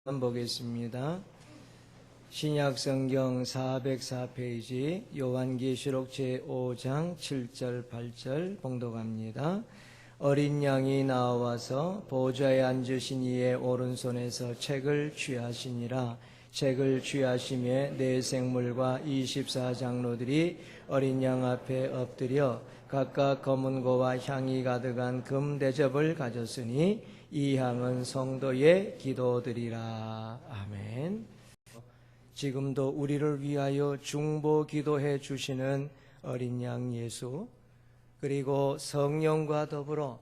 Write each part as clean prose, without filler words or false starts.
보겠습니다. 신약성경 404페이지 요한계시록 제5장 7절 8절 봉독합니다. 어린 양이 나와서 보좌에 앉으신 이의 오른손에서 책을 취하시니라. 책을 취하심에 네 생물과 24장로들이 어린 양 앞에 엎드려 각각 검은 고와 향이 가득한 금 대접을 가졌으니 이 향은 성도의 기도들이라. 아멘. 지금도 우리를 위하여 중보 기도해 주시는 어린 양 예수, 그리고 성령과 더불어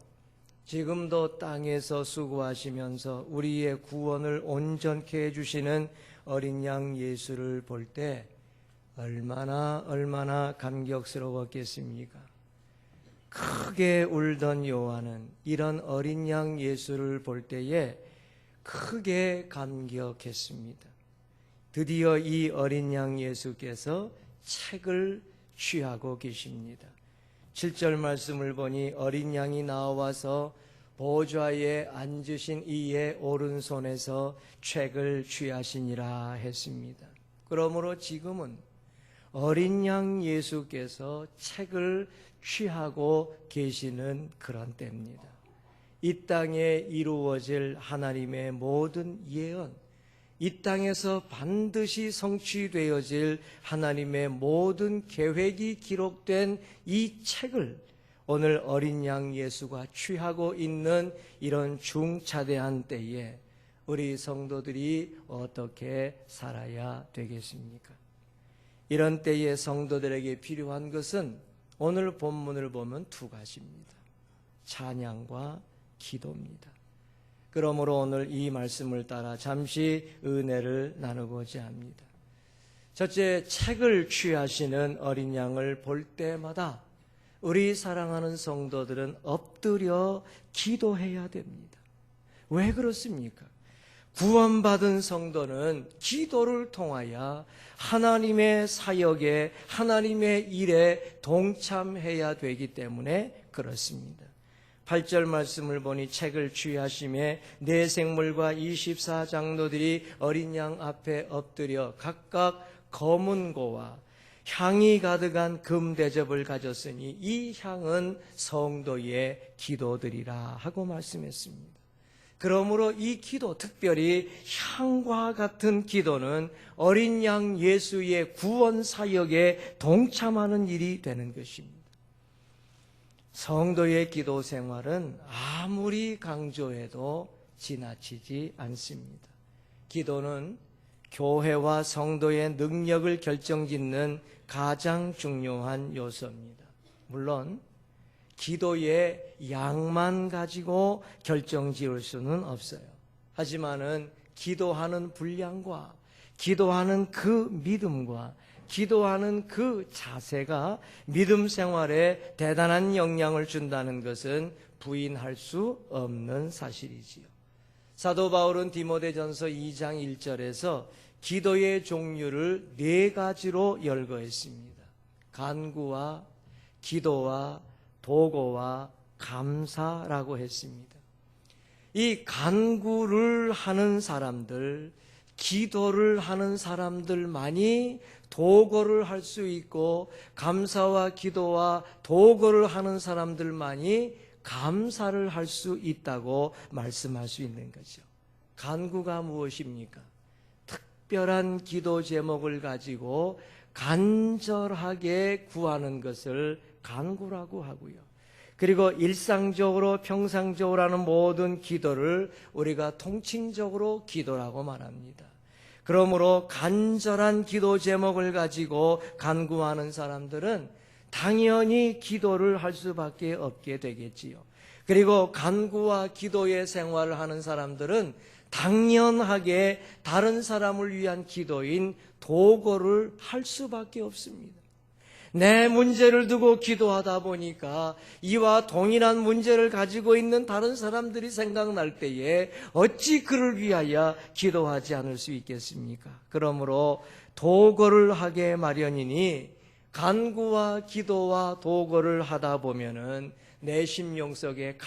지금도 땅에서 수고하시면서 우리의 구원을 온전케 해주시는 어린 양 예수를 볼 때 얼마나 감격스러웠겠습니까? 크게 울던 요한은 이런 어린 양 예수를 볼 때에 크게 감격했습니다. 드디어 이 어린 양 예수께서 책을 취하고 계십니다. 7절 말씀을 보니 어린 양이 나와서 보좌에 앉으신 이의 오른손에서 책을 취하시니라 했습니다. 그러므로 지금은 어린 양 예수께서 책을 취하고 계시는 그런 때입니다. 이 땅에 이루어질 하나님의 모든 예언, 이 땅에서 반드시 성취되어질 하나님의 모든 계획이 기록된 이 책을 오늘 어린 양 예수가 취하고 있는 이런 중차대한 때에 우리 성도들이 어떻게 살아야 되겠습니까? 이런 때에 성도들에게 필요한 것은 오늘 본문을 보면 두 가지입니다. 찬양과 기도입니다. 그러므로 오늘 이 말씀을 따라 잠시 은혜를 나누고자 합니다. 첫째, 책을 취하시는 어린 양을 볼 때마다 우리 사랑하는 성도들은 엎드려 기도해야 됩니다. 왜 그렇습니까? 구원받은 성도는 기도를 통하여 하나님의 사역에, 하나님의 일에 동참해야 되기 때문에 그렇습니다. 8절 말씀을 보니 책을 취하심에 네 생물과 24장로들이 어린 양 앞에 엎드려 각각 검은 고와 향이 가득한 금 대접을 가졌으니 이 향은 성도의 기도들이라 하고 말씀했습니다. 그러므로 이 기도, 특별히 향과 같은 기도는 어린 양 예수의 구원 사역에 동참하는 일이 되는 것입니다. 성도의 기도 생활은 아무리 강조해도 지나치지 않습니다. 기도는 교회와 성도의 능력을 결정짓는 가장 중요한 요소입니다. 물론 기도의 양만 가지고 결정지을 수는 없어요. 하지만은 기도하는 분량과 기도하는 그 믿음과 기도하는 그 자세가 믿음 생활에 대단한 영향을 준다는 것은 부인할 수 없는 사실이지요. 사도 바울은 디모데전서 2장 1절에서 기도의 종류를 네 가지로 열거했습니다. 간구와 기도와 도고와 감사라고 했습니다. 이 간구를 하는 사람들, 기도를 하는 사람들만이 도고를 할 수 있고, 감사와 기도와 도고를 하는 사람들만이 감사를 할 수 있다고 말씀할 수 있는 거죠. 간구가 무엇입니까? 특별한 기도 제목을 가지고 간절하게 구하는 것을 간구라고 하고요. 그리고 일상적으로 평상적으로 하는 모든 기도를 우리가 통칭적으로 기도라고 말합니다. 그러므로 간절한 기도 제목을 가지고 간구하는 사람들은 당연히 기도를 할 수밖에 없게 되겠지요. 그리고 간구와 기도의 생활을 하는 사람들은 당연하게 다른 사람을 위한 기도인 도고를 할 수밖에 없습니다. 내 문제를 두고 기도하다 보니까 이와 동일한 문제를 가지고 있는 다른 사람들이 생각날 때에 어찌 그를 위하여 기도하지 않을 수 있겠습니까? 그러므로 도고를 하게 마련이니 간구와 기도와 도고를 하다 보면은 내 심령 속에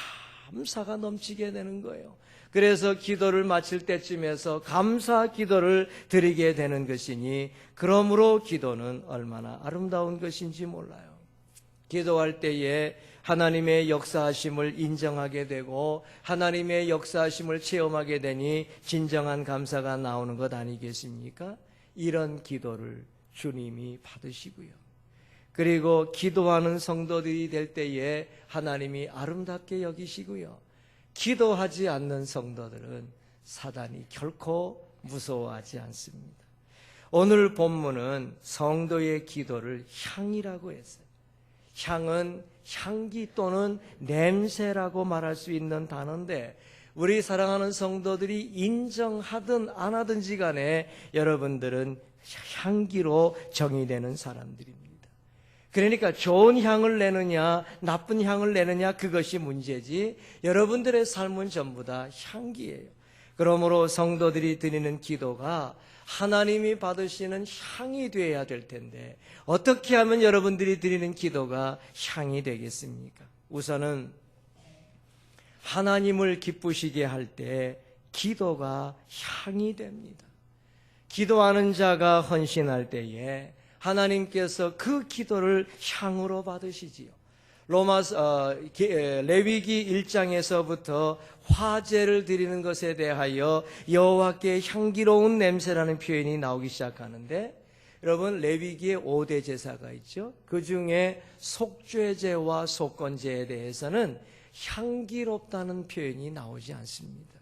감사가 넘치게 되는 거예요. 그래서 기도를 마칠 때쯤에서 감사 기도를 드리게 되는 것이니, 그러므로 기도는 얼마나 아름다운 것인지 몰라요. 기도할 때에 하나님의 역사하심을 인정하게 되고 하나님의 역사하심을 체험하게 되니 진정한 감사가 나오는 것 아니겠습니까? 이런 기도를 주님이 받으시고요. 그리고 기도하는 성도들이 될 때에 하나님이 아름답게 여기시고요. 기도하지 않는 성도들은 사단이 결코 무서워하지 않습니다. 오늘 본문은 성도의 기도를 향이라고 했어요. 향은 향기 또는 냄새라고 말할 수 있는 단어인데, 우리 사랑하는 성도들이 인정하든 안 하든지 간에 여러분들은 향기로 정의되는 사람들입니다. 그러니까 좋은 향을 내느냐 나쁜 향을 내느냐 그것이 문제지, 여러분들의 삶은 전부 다 향기예요. 그러므로 성도들이 드리는 기도가 하나님이 받으시는 향이 되어야 될 텐데, 어떻게 하면 여러분들이 드리는 기도가 향이 되겠습니까? 우선은 하나님을 기쁘시게 할 때 기도가 향이 됩니다. 기도하는 자가 헌신할 때에 하나님께서 그 기도를 향으로 받으시지요. 레위기 1장에서부터 화제를 드리는 것에 대하여 여호와께 향기로운 냄새라는 표현이 나오기 시작하는데, 여러분 레위기에 5대 제사가 있죠. 그 중에 속죄제와 속건제에 대해서는 향기롭다는 표현이 나오지 않습니다.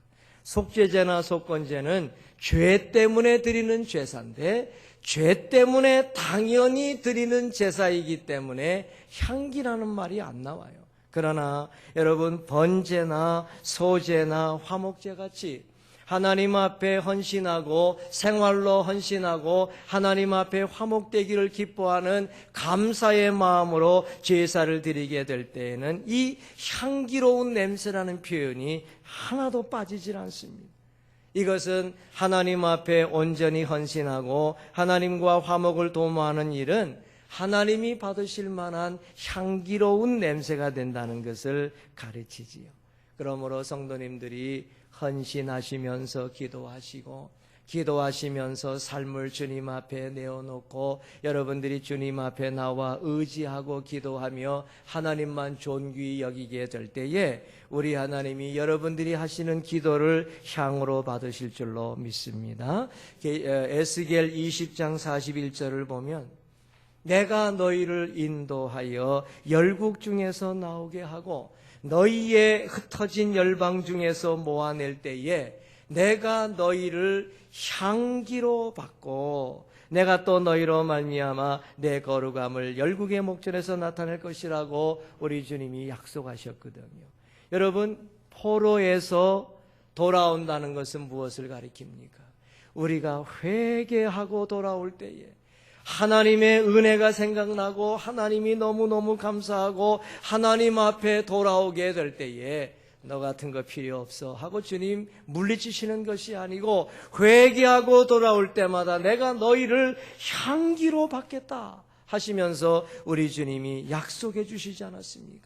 속죄제나 속건제는 죄 때문에 드리는 제사인데, 죄 때문에 당연히 드리는 제사이기 때문에 향기라는 말이 안 나와요. 그러나 여러분 번제나 소제나 화목제 같이 하나님 앞에 헌신하고 생활로 헌신하고 하나님 앞에 화목되기를 기뻐하는 감사의 마음으로 제사를 드리게 될 때에는 이 향기로운 냄새라는 표현이 하나도 빠지질 않습니다. 이것은 하나님 앞에 온전히 헌신하고 하나님과 화목을 도모하는 일은 하나님이 받으실 만한 향기로운 냄새가 된다는 것을 가르치지요. 그러므로 성도님들이 헌신하시면서 기도하시면서 삶을 주님 앞에 내어놓고 여러분들이 주님 앞에 나와 의지하고 기도하며 하나님만 존귀히 여기게 될 때에 우리 하나님이 여러분들이 하시는 기도를 향으로 받으실 줄로 믿습니다. 에스겔 20장 41절을 보면, 내가 너희를 인도하여 열국 중에서 나오게 하고 너희의 흩어진 열방 중에서 모아낼 때에 내가 너희를 향기로 받고 내가 또 너희로 말미암아 내 거룩함을 열국의 목전에서 나타낼 것이라고 우리 주님이 약속하셨거든요. 여러분, 포로에서 돌아온다는 것은 무엇을 가리킵니까? 우리가 회개하고 돌아올 때에 하나님의 은혜가 생각나고 하나님이 너무너무 감사하고 하나님 앞에 돌아오게 될 때에 너 같은 거 필요 없어 하고 주님 물리치시는 것이 아니고, 회개하고 돌아올 때마다 내가 너희를 향기로 받겠다 하시면서 우리 주님이 약속해 주시지 않았습니까?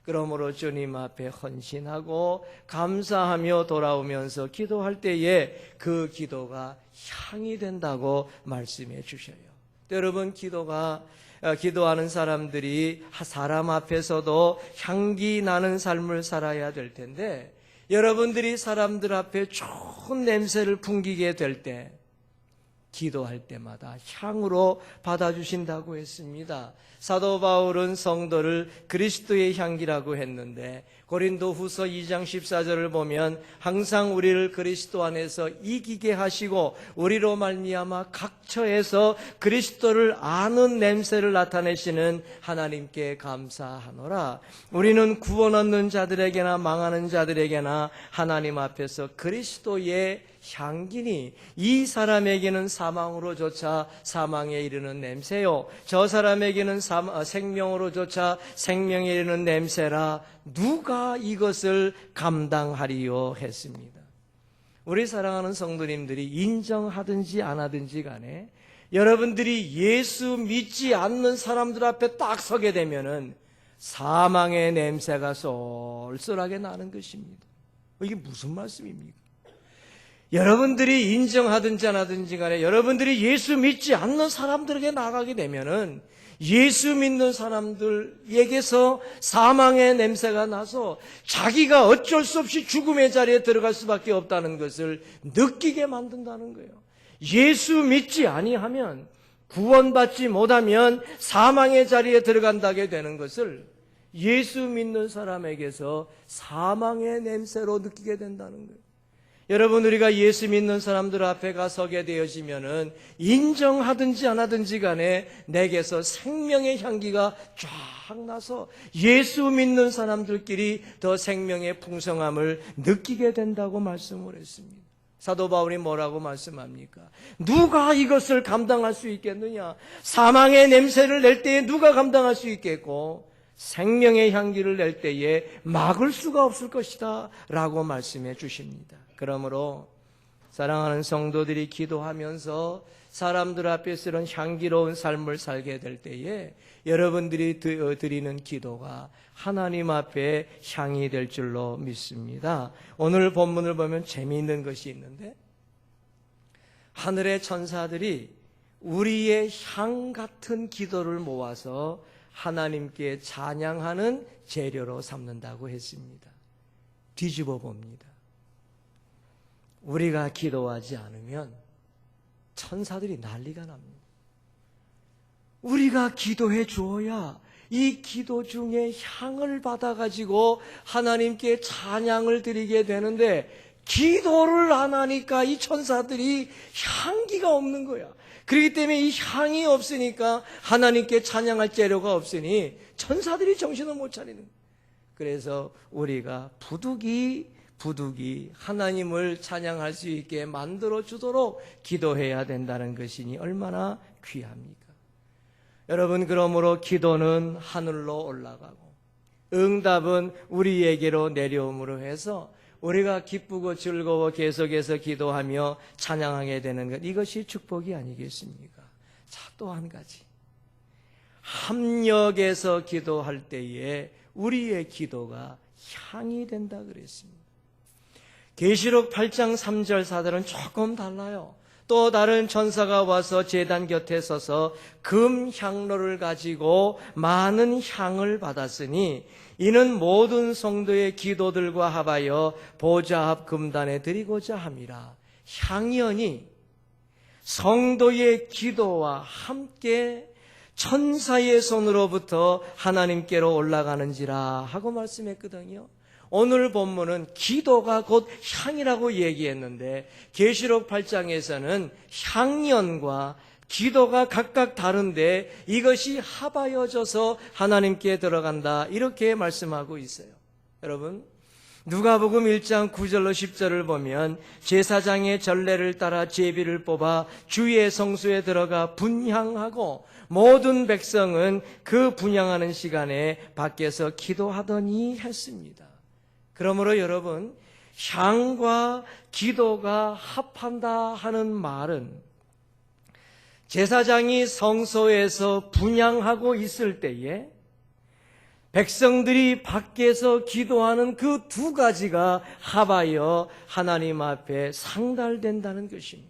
그러므로 주님 앞에 헌신하고 감사하며 돌아오면서 기도할 때에 그 기도가 향이 된다고 말씀해 주셔요. 여러분, 기도하는 사람들이 사람 앞에서도 향기 나는 삶을 살아야 될 텐데, 여러분들이 사람들 앞에 좋은 냄새를 풍기게 될 때 기도할 때마다 향으로 받아주신다고 했습니다. 사도 바울은 성도를 그리스도의 향기라고 했는데, 고린도후서 2장 14절을 보면 항상 우리를 그리스도 안에서 이기게 하시고 우리로 말미암아 각 처에서 그리스도를 아는 냄새를 나타내시는 하나님께 감사하노라. 우리는 구원 얻는 자들에게나 망하는 자들에게나 하나님 앞에서 그리스도의 향기니, 이 사람에게는 사망으로조차 사망에 이르는 냄새요, 저 사람에게는 생명으로조차 생명에 이르는 냄새라. 누가 이것을 감당하리요 했습니다. 우리 사랑하는 성도님들이 인정하든지 안 하든지 간에 여러분들이 예수 믿지 않는 사람들 앞에 딱 서게 되면은 사망의 냄새가 쏠쏠하게 나는 것입니다. 이게 무슨 말씀입니까? 여러분들이 인정하든지 안 하든지 간에 여러분들이 예수 믿지 않는 사람들에게 나가게 되면은 예수 믿는 사람들에게서 사망의 냄새가 나서 자기가 어쩔 수 없이 죽음의 자리에 들어갈 수밖에 없다는 것을 느끼게 만든다는 거예요. 예수 믿지 아니하면, 구원받지 못하면 사망의 자리에 들어간다게 되는 것을 예수 믿는 사람에게서 사망의 냄새로 느끼게 된다는 거예요. 여러분, 우리가 예수 믿는 사람들 앞에 가서게 되어지면은 인정하든지 안 하든지 간에 내게서 생명의 향기가 쫙 나서 예수 믿는 사람들끼리 더 생명의 풍성함을 느끼게 된다고 말씀을 했습니다. 사도 바울이 뭐라고 말씀합니까? 누가 이것을 감당할 수 있겠느냐? 사망의 냄새를 낼 때에 누가 감당할 수 있겠고 생명의 향기를 낼 때에 막을 수가 없을 것이다 라고 말씀해 주십니다. 그러므로 사랑하는 성도들이 기도하면서 사람들 앞에서 이런 향기로운 삶을 살게 될 때에 여러분들이 드리는 기도가 하나님 앞에 향이 될 줄로 믿습니다. 오늘 본문을 보면 재미있는 것이 있는데, 하늘의 천사들이 우리의 향 같은 기도를 모아서 하나님께 찬양하는 재료로 삼는다고 했습니다. 뒤집어 봅니다. 우리가 기도하지 않으면 천사들이 난리가 납니다. 우리가 기도해 주어야 이 기도 중에 향을 받아가지고 하나님께 찬양을 드리게 되는데, 기도를 안 하니까 이 천사들이 향기가 없는 거야. 그렇기 때문에 이 향이 없으니까 하나님께 찬양할 재료가 없으니 천사들이 정신을 못 차리는 거야. 그래서 우리가 부득이 하나님을 찬양할 수 있게 만들어 주도록 기도해야 된다는 것이니 얼마나 귀합니까? 여러분, 그러므로 기도는 하늘로 올라가고 응답은 우리에게로 내려옴으로 해서 우리가 기쁘고 즐거워 계속해서 기도하며 찬양하게 되는 것, 이것이 축복이 아니겠습니까? 자, 또 한 가지, 합력해서 기도할 때에 우리의 기도가 향이 된다 그랬습니다. 계시록 8장 3절 4절은 조금 달라요. 또 다른 천사가 와서 제단 곁에 서서 금 향로를 가지고 많은 향을 받았으니 이는 모든 성도의 기도들과 합하여 보좌 앞 금단에 드리고자 함이라. 향연이 성도의 기도와 함께 천사의 손으로부터 하나님께로 올라가는지라 하고 말씀했거든요. 오늘 본문은 기도가 곧 향이라고 얘기했는데, 계시록 8장에서는 향연과 기도가 각각 다른데 이것이 합하여져서 하나님께 들어간다, 이렇게 말씀하고 있어요. 여러분, 누가복음 1장 9절로 10절을 보면 제사장의 전례를 따라 제비를 뽑아 주의 성소에 들어가 분향하고 모든 백성은 그 분향하는 시간에 밖에서 기도하더니 했습니다. 그러므로 여러분, 향과 기도가 합한다 하는 말은 제사장이 성소에서 분향하고 있을 때에 백성들이 밖에서 기도하는 그 두 가지가 합하여 하나님 앞에 상달된다는 것입니다.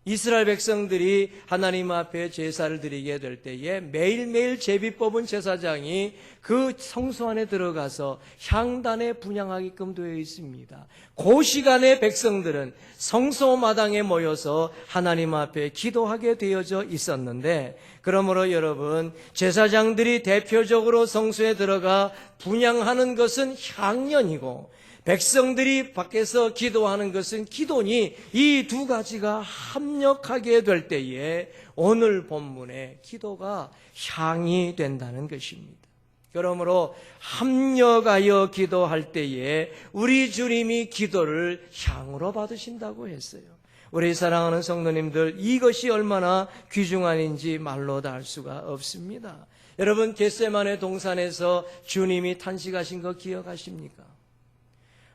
이스라엘 백성들이 하나님 앞에 제사를 드리게 될 때에 매일매일 제비 뽑은 제사장이 그 성소 안에 들어가서 향단에 분향하게끔 되어 있습니다. 그 시간에 백성들은 성소 마당에 모여서 하나님 앞에 기도하게 되어져 있었는데, 그러므로 여러분, 제사장들이 대표적으로 성소에 들어가 분향하는 것은 향연이고 백성들이 밖에서 기도하는 것은 기도니, 이 두 가지가 합력하게 될 때에 오늘 본문의 기도가 향이 된다는 것입니다. 그러므로 합력하여 기도할 때에 우리 주님이 기도를 향으로 받으신다고 했어요. 우리 사랑하는 성도님들, 이것이 얼마나 귀중한인지 말로 다 할 수가 없습니다. 여러분, 겟세마네 동산에서 주님이 탄식하신 거 기억하십니까?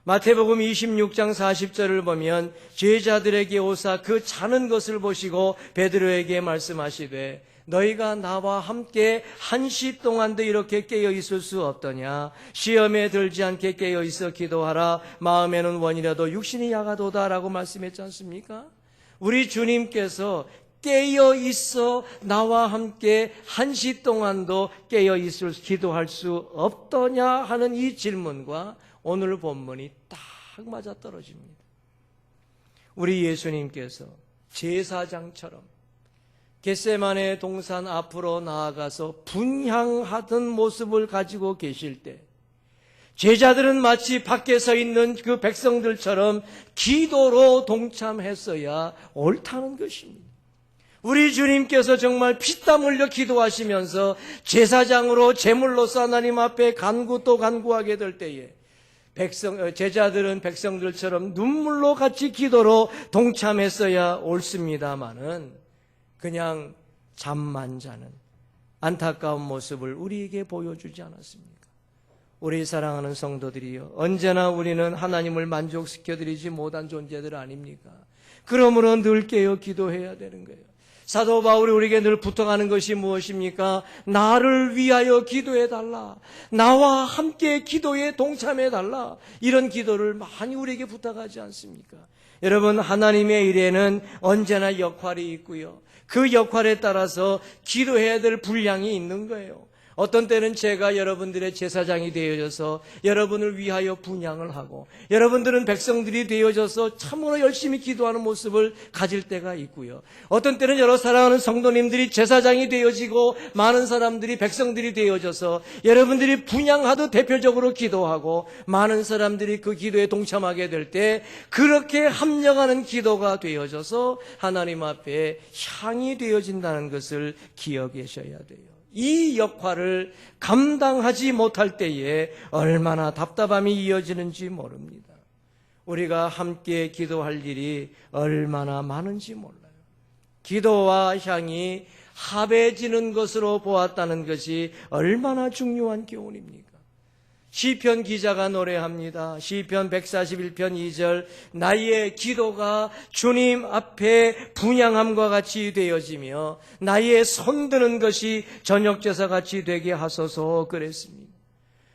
마태복음 26장 40절을 보면 제자들에게 오사 그 자는 것을 보시고 베드로에게 말씀하시되 너희가 나와 함께 한시 동안도 이렇게 깨어 있을 수 없더냐? 시험에 들지 않게 깨어 있어 기도하라. 마음에는 원이라도 육신이 야가도다라고 말씀했지 않습니까? 우리 주님께서 깨어 있어 나와 함께 한시 동안도 깨어 있을 기도할 수 없더냐 하는 이 질문과 오늘 본문이 딱 맞아떨어집니다. 우리 예수님께서 제사장처럼 겟세마네 동산 앞으로 나아가서 분향하던 모습을 가지고 계실 때 제자들은 마치 밖에 서 있는 그 백성들처럼 기도로 동참했어야 옳다는 것입니다. 우리 주님께서 정말 피땀 흘려 기도하시면서 제사장으로 제물로서 하나님 앞에 간구 또 간구하게 될 때에 제자들은 백성들처럼 눈물로 같이 기도로 동참했어야 옳습니다마는 그냥 잠만 자는 안타까운 모습을 우리에게 보여주지 않았습니까? 우리 사랑하는 성도들이여, 언제나 우리는 하나님을 만족시켜드리지 못한 존재들 아닙니까? 그러므로 늘 깨어 기도해야 되는 거예요. 사도 바울이 우리에게 늘 부탁하는 것이 무엇입니까? 나를 위하여 기도해달라. 나와 함께 기도에 동참해달라. 이런 기도를 많이 우리에게 부탁하지 않습니까? 여러분, 하나님의 일에는 언제나 역할이 있고요. 그 역할에 따라서 기도해야 될 분량이 있는 거예요. 어떤 때는 제가 여러분들의 제사장이 되어져서 여러분을 위하여 분향을 하고, 여러분들은 백성들이 되어져서 참으로 열심히 기도하는 모습을 가질 때가 있고요. 어떤 때는 여러 사랑하는 성도님들이 제사장이 되어지고 많은 사람들이 백성들이 되어져서 여러분들이 분향하듯 대표적으로 기도하고 많은 사람들이 그 기도에 동참하게 될 때 그렇게 합력하는 기도가 되어져서 하나님 앞에 향이 되어진다는 것을 기억하셔야 돼요. 이 역할을 감당하지 못할 때에 얼마나 답답함이 이어지는지 모릅니다. 우리가 함께 기도할 일이 얼마나 많은지 몰라요. 기도와 향이 합해지는 것으로 보았다는 것이 얼마나 중요한 교훈입니까? 시편 기자가 노래합니다. 시편 141편 2절, 나의 기도가 주님 앞에 분향함과 같이 되어지며 나의 손드는 것이 저녁제사같이 되게 하소서 그랬습니다.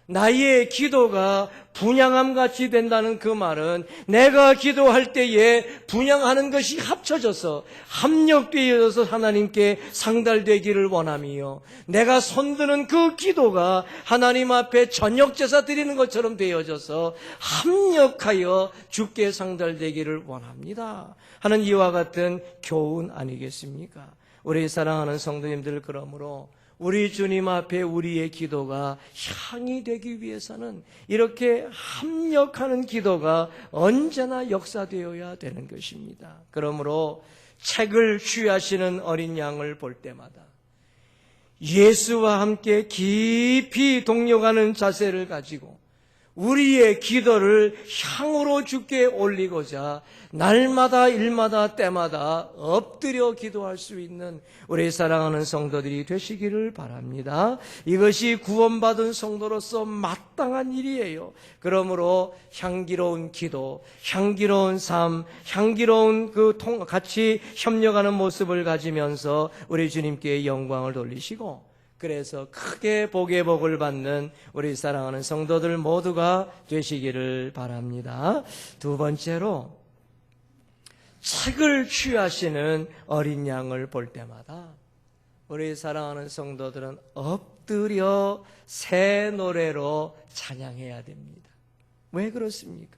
나의 기도가 분향함같이 된다는 그 말은 내가 기도할 때에 분향하는 것이 합쳐져서 합력되어져서 하나님께 상달되기를 원하며 내가 손드는 그 기도가 하나님 앞에 저녁제사 드리는 것처럼 되어져서 합력하여 주께 상달되기를 원합니다 하는 이와 같은 교훈 아니겠습니까? 우리 사랑하는 성도님들, 그러므로 우리 주님 앞에 우리의 기도가 향이 되기 위해서는 이렇게 합력하는 기도가 언제나 역사되어야 되는 것입니다. 그러므로 책을 취하시는 어린 양을 볼 때마다 예수와 함께 깊이 동력하는 자세를 가지고 우리의 기도를 향으로 주께 올리고자 날마다 일마다 때마다 엎드려 기도할 수 있는 우리 사랑하는 성도들이 되시기를 바랍니다. 이것이 구원받은 성도로서 마땅한 일이에요. 그러므로 향기로운 기도, 향기로운 삶, 향기로운 같이 협력하는 모습을 가지면서 우리 주님께 영광을 돌리시고, 그래서 크게 복의 복을 받는 우리 사랑하는 성도들 모두가 되시기를 바랍니다. 두 번째로, 책을 취하시는 어린 양을 볼 때마다 우리 사랑하는 성도들은 엎드려 새 노래로 찬양해야 됩니다. 왜 그렇습니까?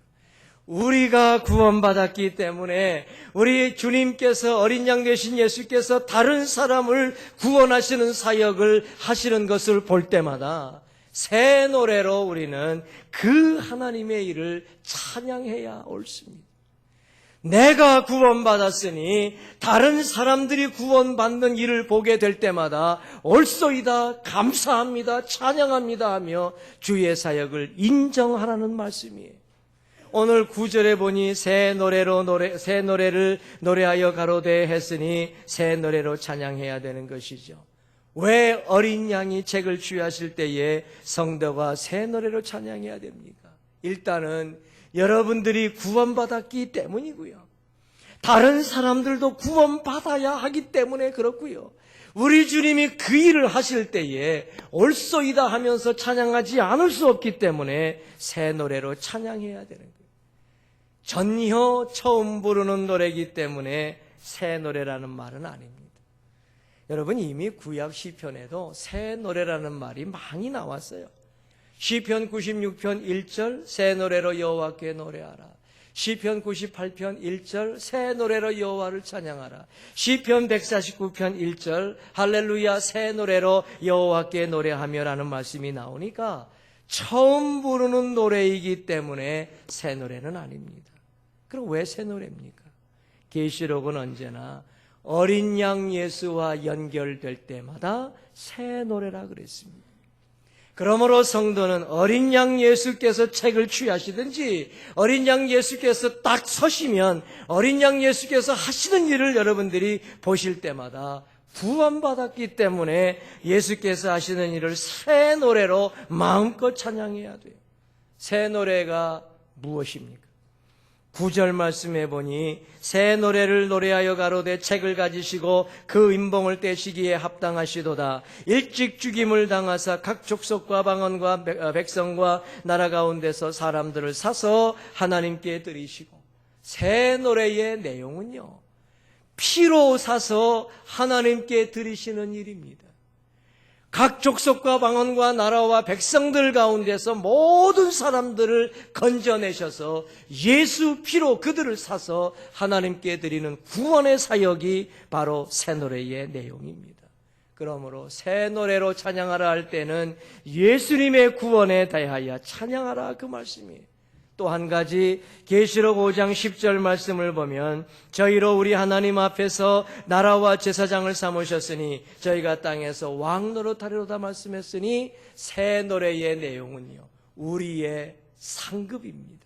우리가 구원받았기 때문에 우리 주님께서, 어린 양 되신 예수께서 다른 사람을 구원하시는 사역을 하시는 것을 볼 때마다 새 노래로 우리는 그 하나님의 일을 찬양해야 옳습니다. 내가 구원받았으니 다른 사람들이 구원받는 일을 보게 될 때마다 옳소이다, 감사합니다, 찬양합니다 하며 주의 사역을 인정하라는 말씀이에요. 오늘 9절에 보니 새 노래를 노래하여 가로되 했으니 새 노래로 찬양해야 되는 것이죠. 왜 어린 양이 책을 취하실 때에 성도가 새 노래로 찬양해야 됩니까? 일단은 여러분들이 구원받았기 때문이고요. 다른 사람들도 구원받아야 하기 때문에 그렇고요. 우리 주님이 그 일을 하실 때에 옳소이다 하면서 찬양하지 않을 수 없기 때문에 새 노래로 찬양해야 되는 거예요. 전혀 처음 부르는 노래이기 때문에 새 노래라는 말은 아닙니다. 여러분, 이미 구약 시편에도 새 노래라는 말이 많이 나왔어요. 시편 96편 1절 새 노래로 여호와께 노래하라. 시편 98편 1절 새 노래로 여호와를 찬양하라. 시편 149편 1절 할렐루야 새 노래로 여호와께 노래하며 라는 말씀이 나오니까 처음 부르는 노래이기 때문에 새 노래는 아닙니다. 그럼 왜 새 노래입니까? 계시록은 언제나 어린 양 예수와 연결될 때마다 새 노래라 그랬습니다. 그러므로 성도는 어린 양 예수께서 책을 취하시든지 어린 양 예수께서 딱 서시면 어린 양 예수께서 하시는 일을 여러분들이 보실 때마다 구원받았기 때문에 예수께서 하시는 일을 새 노래로 마음껏 찬양해야 돼요. 새 노래가 무엇입니까? 9절 말씀해 보니 새 노래를 노래하여 가로되 책을 가지시고 그 임봉을 떼시기에 합당하시도다. 일찍 죽임을 당하사 각 족속과 방언과 백성과 나라 가운데서 사람들을 사서 하나님께 드리시고. 새 노래의 내용은요, 피로 사서 하나님께 드리시는 일입니다. 각 족속과 방언과 나라와 백성들 가운데서 모든 사람들을 건져내셔서 예수 피로 그들을 사서 하나님께 드리는 구원의 사역이 바로 새 노래의 내용입니다. 그러므로 새 노래로 찬양하라 할 때는 예수님의 구원에 대하여 찬양하라 그 말씀이에요. 또 한 가지 계시록 5장 10절 말씀을 보면 저희로 우리 하나님 앞에서 나라와 제사장을 삼으셨으니 저희가 땅에서 왕 노릇하리로다 말씀했으니 새 노래의 내용은요, 우리의 상급입니다.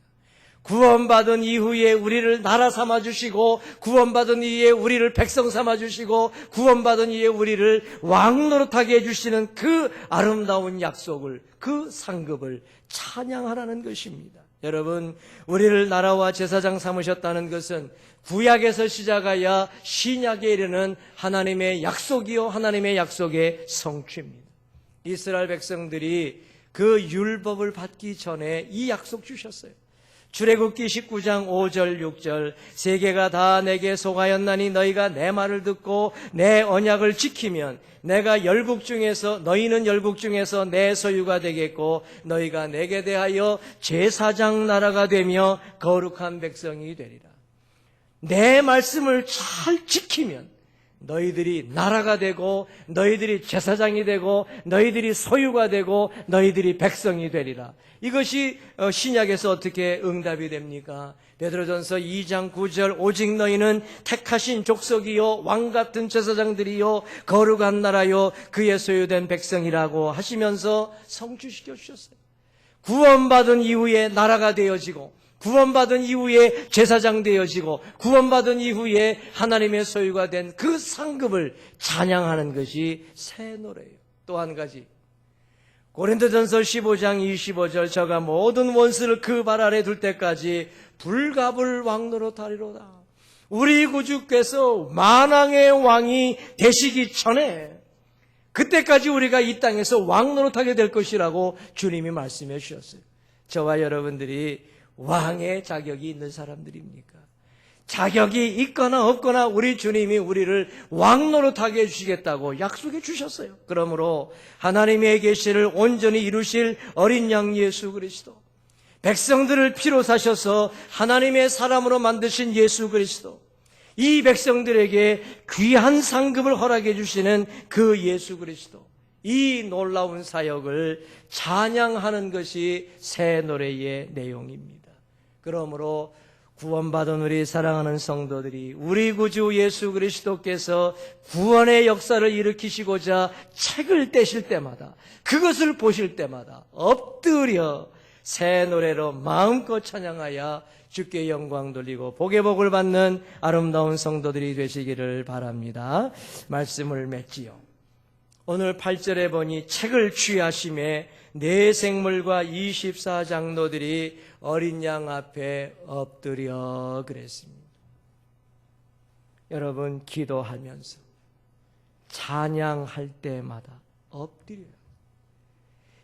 구원받은 이후에 우리를 나라 삼아주시고 구원받은 이후에 우리를 백성 삼아주시고 구원받은 이후에 우리를 왕 노릇하게 해주시는 그 아름다운 약속을, 그 상급을 찬양하라는 것입니다. 여러분, 우리를 나라와 제사장 삼으셨다는 것은 구약에서 시작하여 신약에 이르는 하나님의 약속이요 하나님의 약속의 성취입니다. 이스라엘 백성들이 그 율법을 받기 전에 이 약속 주셨어요. 출애굽기 19장 5절 6절 세계가 다 내게 속하였나니 너희가 내 말을 듣고 내 언약을 지키면 내가 열국 중에서 너희는 열국 중에서 내 소유가 되겠고 너희가 내게 대하여 제사장 나라가 되며 거룩한 백성이 되리라. 내 말씀을 잘 지키면 너희들이 나라가 되고 너희들이 제사장이 되고 너희들이 소유가 되고 너희들이 백성이 되리라. 이것이 신약에서 어떻게 응답이 됩니까? 베드로전서 2장 9절 오직 너희는 택하신 족속이요 왕같은 제사장들이요 거룩한 나라요 그의 소유된 백성이라고 하시면서 성취시켜 주셨어요. 구원받은 이후에 나라가 되어지고 구원받은 이후에 제사장 되어지고 구원받은 이후에 하나님의 소유가 된 그 상급을 찬양하는 것이 새 노래예요. 또 한 가지 고린도전서 15장 25절 저가 모든 원수를 그 발 아래 둘 때까지 불갑을 왕노릇하리로다. 우리 구주께서 만왕의 왕이 되시기 전에 그때까지 우리가 이 땅에서 왕노릇하게 될 것이라고 주님이 말씀해 주셨어요. 저와 여러분들이 왕의 자격이 있는 사람들입니까? 자격이 있거나 없거나 우리 주님이 우리를 왕노릇하게 해주시겠다고 약속해 주셨어요. 그러므로 하나님의 계시를 온전히 이루실 어린 양 예수 그리스도, 백성들을 피로 사셔서 하나님의 사람으로 만드신 예수 그리스도, 이 백성들에게 귀한 상급을 허락해 주시는 그 예수 그리스도, 이 놀라운 사역을 찬양하는 것이 새 노래의 내용입니다. 그러므로 구원받은 우리 사랑하는 성도들이 우리 구주 예수 그리스도께서 구원의 역사를 일으키시고자 책을 떼실 때마다, 그것을 보실 때마다 엎드려 새 노래로 마음껏 찬양하여 주께 영광 돌리고 복의 복을 받는 아름다운 성도들이 되시기를 바랍니다. 말씀을 맺지요. 오늘 8절에 보니 책을 취하심에 네 생물과 24장로들이 어린 양 앞에 엎드려 그랬습니다. 여러분, 기도하면서 찬양할 때마다 엎드려요.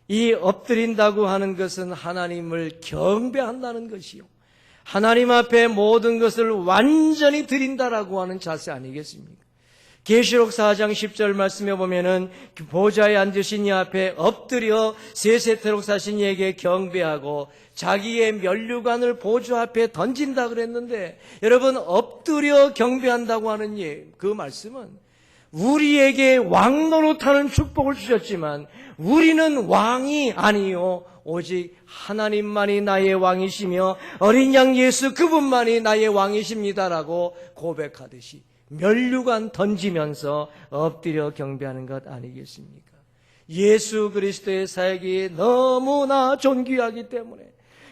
이 엎드린다고 하는 것은 하나님을 경배한다는 것이요, 하나님 앞에 모든 것을 완전히 드린다라고 하는 자세 아니겠습니까? 계시록 4장 10절 말씀에 보면은 보좌에 앉으신 이 앞에 엎드려 세세토록 사신 이에게 경배하고 자기의 면류관을 보좌 앞에 던진다 그랬는데, 여러분, 엎드려 경배한다고 하는 그 말씀은 우리에게 왕 노릇하는 축복을 주셨지만 우리는 왕이 아니요 오직 하나님만이 나의 왕이시며 어린 양 예수 그분만이 나의 왕이십니다라고 고백하듯이 면류관 던지면서 엎드려 경배하는 것 아니겠습니까? 예수 그리스도의 사역이 너무나 존귀하기 때문에,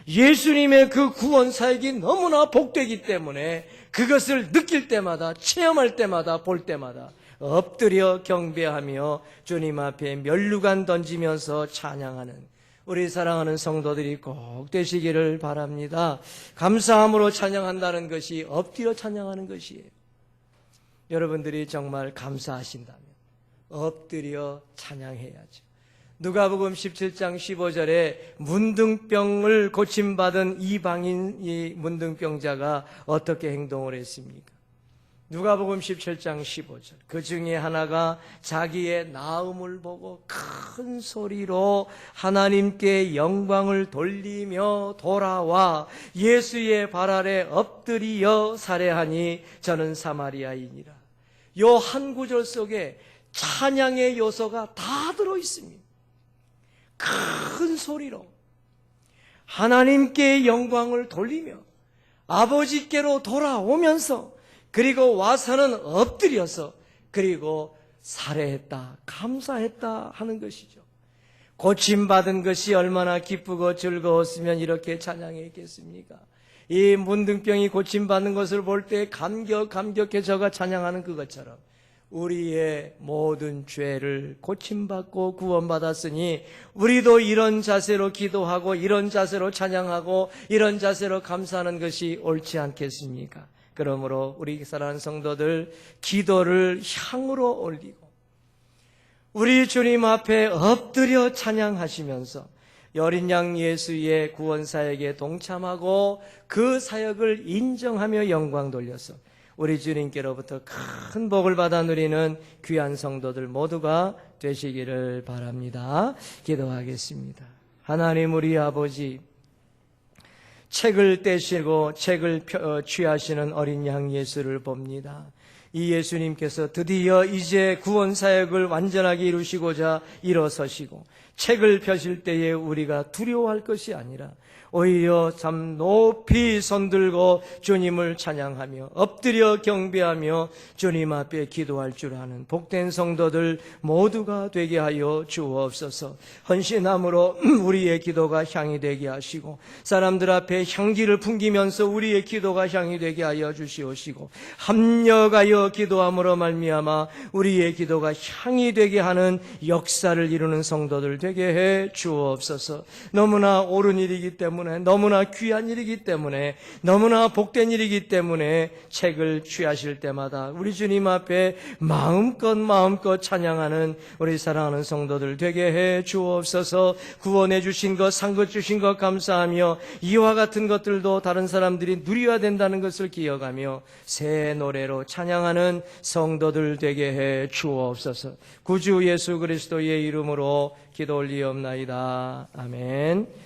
예수님의 그 구원 사역이 너무나 복되기 때문에 그것을 느낄 때마다, 체험할 때마다, 볼 때마다 엎드려 경배하며 주님 앞에 면류관 던지면서 찬양하는 우리 사랑하는 성도들이 꼭 되시기를 바랍니다. 감사함으로 찬양한다는 것이 엎드려 찬양하는 것이에요. 여러분들이 정말 감사하신다면 엎드려 찬양해야죠. 누가복음 17장 15절에 문둥병을 고침받은 이방인 이 문둥병자가 어떻게 행동을 했습니까? 누가복음 17장 15절, 그 중에 하나가 자기의 나음을 보고 큰 소리로 하나님께 영광을 돌리며 돌아와 예수의 발 아래 엎드리어 살해하니 저는 사마리아인이라. 요 한 구절 속에 찬양의 요소가 다 들어있습니다. 큰 소리로 하나님께 영광을 돌리며 아버지께로 돌아오면서, 그리고 와서는 엎드려서, 그리고 살해했다, 감사했다 하는 것이죠. 고침받은 것이 얼마나 기쁘고 즐거웠으면 이렇게 찬양했겠습니까? 이 문둥병이 고침받는 것을 볼 때 감격해 저가 찬양하는 그것처럼 우리의 모든 죄를 고침받고 구원받았으니 우리도 이런 자세로 기도하고 이런 자세로 찬양하고 이런 자세로 감사하는 것이 옳지 않겠습니까? 그러므로 우리 사랑하는 성도들, 기도를 향으로 올리고 우리 주님 앞에 엎드려 찬양하시면서 어린 양 예수의 구원 사역에 동참하고 그 사역을 인정하며 영광 돌려서 우리 주님께로부터 큰 복을 받아 누리는 귀한 성도들 모두가 되시기를 바랍니다. 기도하겠습니다. 하나님 우리 아버지, 책을 떼시고 책을 취하시는 어린 양 예수를 봅니다. 이 예수님께서 드디어 이제 구원 사역을 완전하게 이루시고자 일어서시고 책을 펴실 때에 우리가 두려워할 것이 아니라 오히려 참 높이 손들고 주님을 찬양하며 엎드려 경배하며 주님 앞에 기도할 줄 아는 복된 성도들 모두가 되게 하여 주옵소서. 헌신함으로 우리의 기도가 향이 되게 하시고 사람들 앞에 향기를 풍기면서 우리의 기도가 향이 되게 하여 주시옵시고 합력하여 기도함으로 말미암아 우리의 기도가 향이 되게 하는 역사를 이루는 성도들 되게 해 주옵소서. 너무나 옳은 일이기 때문에, 너무나 귀한 일이기 때문에, 너무나 복된 일이기 때문에 책을 취하실 때마다 우리 주님 앞에 마음껏 찬양하는 우리 사랑하는 성도들 되게 해 주옵소서. 구원해 주신 것, 산 것 주신 것 감사하며 이와 같은 것들도 다른 사람들이 누려야 된다는 것을 기억하며 새 노래로 찬양하는 성도들 되게 해 주옵소서. 구주 예수 그리스도의 이름으로 기도 올리옵나이다. 아멘.